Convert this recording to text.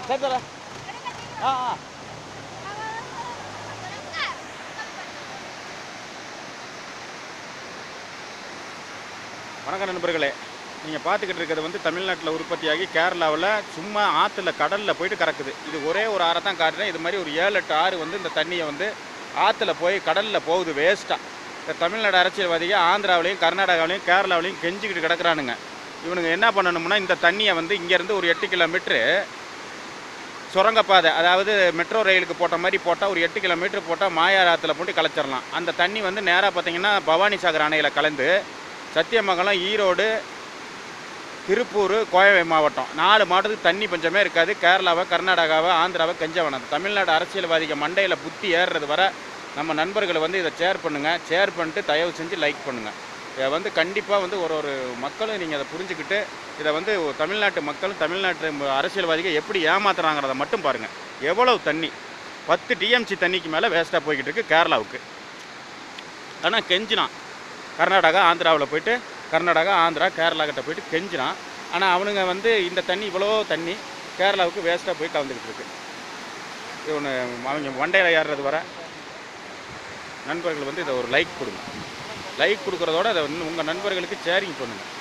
சரி தர ஆ ஆ வணக்கம் நண்பர்களே, நீங்கள் பார்த்துக்கிட்டு இருக்கிறது வந்து தமிழ்நாட்டில் உற்பத்தியாகி கேரளாவில் சும்மா ஆற்றுல கடலில் போயிட்டு கறக்குது. இது ஒரே ஒரு ஆறை தான் காட்டுறேன். இது மாதிரி ஒரு 7-8 ஆறு வந்து இந்த தண்ணியை வந்து ஆற்றுல போய் கடலில் போகுது வேஸ்ட்டாக. இந்த தமிழ்நாடு அரசியல்வாதிகள் ஆந்திராவிலையும் கர்நாடகாவிலையும் கேரளாவிலையும் கெஞ்சிக்கிட்டு கிடக்குறானுங்க. இவனுங்க என்ன பண்ணணும்னா இந்த தண்ணியை வந்து இங்கேருந்து ஒரு 8 கிலோமீட்ரு சுரங்கப்பாதை, அதாவது மெட்ரோ ரயிலுக்கு போட்ட மாதிரி போட்டால் ஒரு 8 கிலோமீட்டர் போட்டால் மாயார் ஆற்றுல போட்டு கலைச்சிடலாம். அந்த தண்ணி வந்து நேராக பார்த்தீங்கன்னா பவானி சாகர் அணையில் கலந்து சத்தியமங்கலம், ஈரோடு, திருப்பூர், கோவை மாவட்டம் 4 மாவட்டத்துக்கு தண்ணி பஞ்சமே இருக்காது. கேரளாவை, கர்நாடகாவை, ஆந்திராவை கெஞ்சவனம். தமிழ்நாடு அரசியல்வாதிகள் மண்டையில் புத்தி ஏறுறது வர நம்ம நண்பர்களை வந்து இதை ஷேர் பண்ணுங்கள். ஷேர் பண்ணிட்டு தயவு செஞ்சு லைக் பண்ணுங்கள். இதை வந்து கண்டிப்பாக வந்து ஒரு மக்களும் நீங்கள் அதை புரிஞ்சுக்கிட்டு இதை வந்து தமிழ்நாட்டு மக்களும் தமிழ்நாட்டு அரசியல்வாதிகள் எப்படி ஏமாத்துறாங்கிறத மட்டும் பாருங்கள். எவ்வளவு தண்ணி 10 டிஎம்சி தண்ணிக்கு மேலே வேஸ்ட்டாக போய்கிட்டு இருக்குது கேரளாவுக்கு. ஆனால் கெஞ்சினான் கர்நாடகா, ஆந்திராவில் போயிட்டு கர்நாடகா, ஆந்திரா, கேரளா கிட்ட போயிட்டு கெஞ்சினான். ஆனால் அவனுங்க வந்து இந்த தண்ணி இவ்வளோ தண்ணி கேரளாவுக்கு வேஸ்ட்டாக போய் கலந்துக்கிட்டு இருக்கு. இவனு அவங்க மண்டையில் ஏறுறது வர நண்பர்கள் வந்து இதை ஒரு லைக் கொடுங்க. லைக் கொடுக்குறதோட அதை உங்கள் நண்பர்களுக்கு ஷேரிங் பண்ணுங்கள்.